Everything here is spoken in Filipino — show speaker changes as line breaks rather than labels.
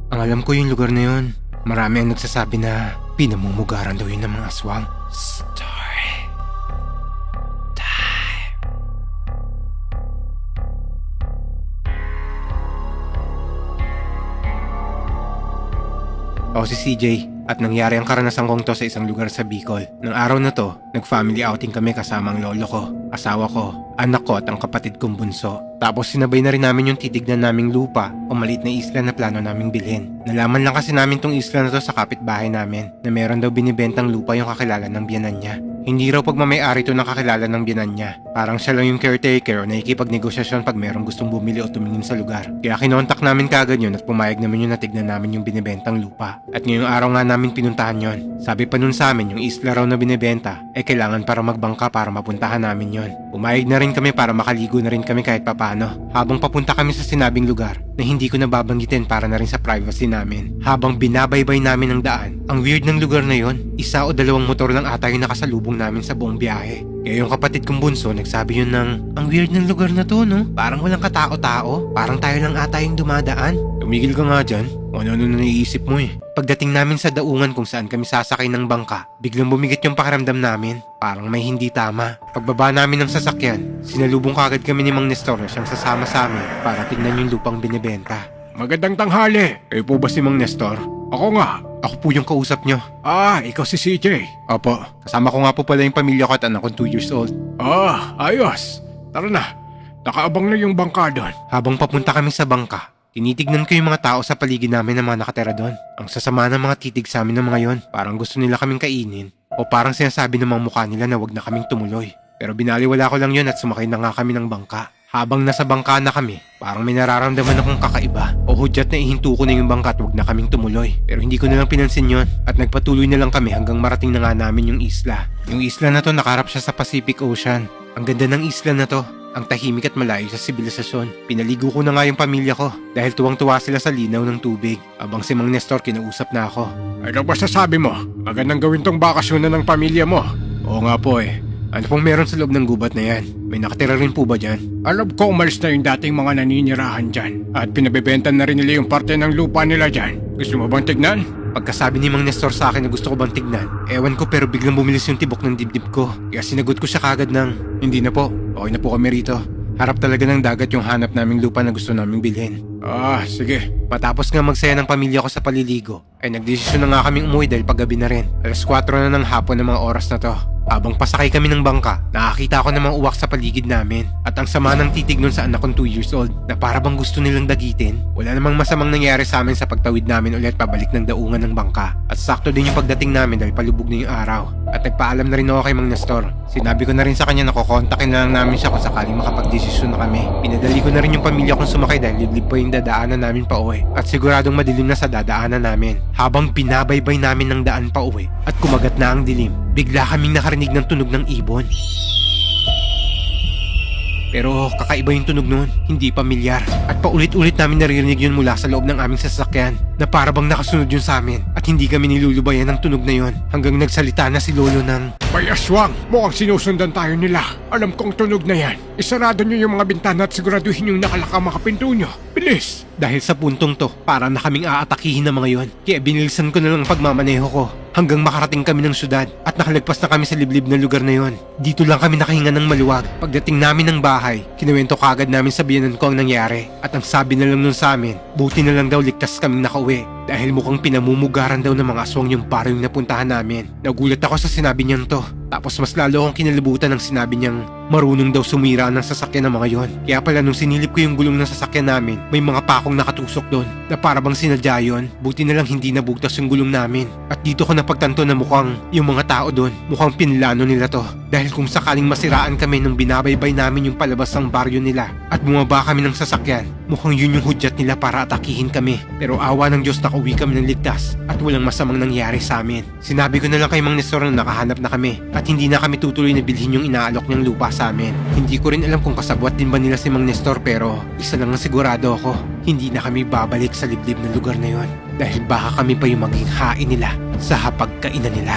Ang alam ko yung lugar na yun. Marami ang nagsasabi na pinamumugaran daw yun ng mga aswang. Story time. Ako si CJ at nangyari ang karanasan kong to sa isang lugar sa Bicol. Nang araw na to, nag-family outing kami kasama ang lolo ko, asawa ko, anak ko at ang kapatid kong bunso. Tapos sinabay na rin namin yung titignan naming lupa o maliit na isla na plano naming bilhin. Nalaman lang kasi namin tong isla na to sa kapitbahay namin na meron daw binibentang lupa yung kakilala ng biyanan niya. Hindi raw pagmamayari to ng kakilala ng biyanan niya. Parang siya lang yung caretaker o nakikipagnegosasyon pag merong gustong bumili o tumingin sa lugar. Kaya kinontak namin kagad yun at pumayag naman yun na tignan namin yung binibentang lupa. At ngayong araw nga namin pinuntahan yon. Sabi pa nun sa amin yung isla raw na binibenta kailangan para magbangka para mapuntahan namin yon. Pumayag na rin kami para makaligo na rin kami kahit papano. Habang papunta kami sa sinabing lugar na hindi ko nababanggitin para na rin sa privacy namin. Habang binabaybay namin ang daan, ang weird ng lugar na yon, isa o dalawang motor lang ata yung nakasalubong namin sa buong biyahe. Kaya yung kapatid kong bunso nagsabi yun ng, ang weird ng lugar na to no? Parang walang katao-tao, parang tayo lang ata yung dumadaan. Tumigil ka nga dyan, ano na naiisip mo eh. Pagdating namin sa daungan kung saan kami sasakay ng bangka, biglang bumigit yung pakiramdam namin. Parang may hindi tama. Pagbaba namin ng sasakyan, sinalubong kagad kami ni Mang Nestor na siyang sasama sa amin para tignan yung lupang binibenta. Magandang tanghali! Kayo po ba si Mang Nestor? Ako nga. Ako po yung kausap nyo. Ikaw si CJ. Opo. Kasama ko nga po pala yung pamilya ko at anak kong 2 years old. Ayos. Tara na. Nakaabang na yung bangka doon. Habang papunta kami sa bangka, tinitignan ko yung mga tao sa paligid namin na mga nakatera doon. Ang sasama ng mga titig sa amin ng mga yon. Parang gusto nila kaming kainin. O parang sinasabi ng mga mukha nila na wag na kaming tumuloy. Pero binaliwala ko lang yun at sumakay na nga kami ng bangka. Habang nasa bangka na kami, parang may nararamdaman akong kakaiba. O hudyat na ihinto ko na yung bangka at wag na kaming tumuloy. Pero hindi ko na lang pinansin yon at nagpatuloy na lang kami hanggang marating na nga namin yung isla. Yung isla na to nakaharap siya sa Pacific Ocean. Ang ganda ng isla na to. Ang tahimik at malayo sa sibilisasyon. Pinaligo ko na nga yung pamilya ko dahil tuwang-tuwa sila sa linaw ng tubig. Abang si Mang Nestor kinausap na ako. Ano ba sasabi mo? Magandang gawin tong bakasyon na ng pamilya mo. Oo nga po eh. Ano pong meron sa loob ng gubat na yan? May nakatira rin po ba dyan? Alam ko umalis na yung dating mga naninirahan dyan. At pinabebenta na rin nila yung parte ng lupa nila dyan. Gusto mo bang tignan? Pagkasabi ni Mang Nestor sa akin na gusto ko bang tignan, ewan ko pero biglang bumilis yung tibok ng dibdib ko. Kaya sinagot ko siya kagad ng, hindi na po, okay na po kami rito. Harap talaga ng dagat yung hanap naming lupa na gusto naming bilhin. Sige. Matapos nga magsaya ng pamilya ko sa paliligo, ay nagdesisyon na nga kaming umuwi dahil paggabi na rin. 4:00 na ng hapon ng mga oras na to. Habang pasakay kami ng bangka, nakakita ako ng mga uwak sa paligid namin. At ang sama ng titig nun sa anak kong 2 years old na para bang gusto nilang dagitin. Wala namang masamang nangyari sa amin sa pagtawid namin ulit pabalik ng daungan ng bangka. At sakto din yung pagdating namin dahil palubog na yung araw. At nagpaalam na rin ako kay Mang Nestor. Sinabi ko na rin sa kanya na kukontakin na lang namin siya kung sakaling makapagdesisyon na kami. Pinadali ko na rin yung pamilya kong sumakay dahil liblib pa yung dadaanan namin pa uwi. At siguradong madilim na sa dadaanan namin. Habang binabaybay namin ng daan pa uwi at kumagat na ang dilim, bigla kaming nakarinig ng tunog ng ibon. Pero kakaiba yung tunog noon, hindi pamilyar. At paulit-ulit namin naririnig yun mula sa loob ng aming sasakyan na para bang nakasunod yun sa amin. At hindi kami nilulubayan ng tunog na yun hanggang nagsalita na si Lolo ng, "May aswang! Mukhang sinusundan tayo nila. Alam kong tunog na yan. Isarado nyo yung mga bintana at siguraduhin yung nakalaka mga pinto nyo. Bilis!" Dahil sa puntong to, para na kaming aatakihin ng mga yon. Kaya binilisan ko na lang ang pagmamaneho ko hanggang makarating kami ng syudad at nakalagpas na kami sa liblib na lugar na yon. Dito lang kami nakahinga ng maluwag. Pagdating namin ng bahay, kinuwento kagad namin sa biyanan ko ang nangyari. At ang sabi na lang nun sa amin, buti na lang daw ligtas kaming nakauwi. Dahil mukhang pinamumugaran daw ng mga aswang yung paro yung napuntahan namin. Nagulat ako sa sinabi niyang to. Tapos mas lalo akong kinalibutan ng sinabi niyang marunong daw sumira ng sasakyan ng mga yon. Kaya pala nung sinilip ko yung gulong ng sasakyan namin, may mga pakong nakatusok doon na para bang sinadya yun. Buti na lang hindi nabugtas yung gulong namin. At dito ko napagtanto na mukhang yung mga tao doon, mukhang pinlano nila to. Dahil kung sakaling masiraan kami nung binabaybay namin yung palabas ng baryo nila at bumaba kami ng sasakyan, mukhang yun yung hudyat nila para atakihin kami. Pero awa ng Diyos nakauwi kami ng ligtas at walang masamang nangyari sa amin. Sinabi ko na lang kay Mang Nestor na nakahanap na kami at hindi na kami tutuloy na bilhin yung inaalok niyang lupa sa amin. Hindi ko rin alam kung kasabwat din ba nila si Mang Nestor pero isa lang ang sigurado ako, hindi na kami babalik sa liblib na lugar na yon dahil baka kami pa yung maging hain nila sa hapagkainan nila.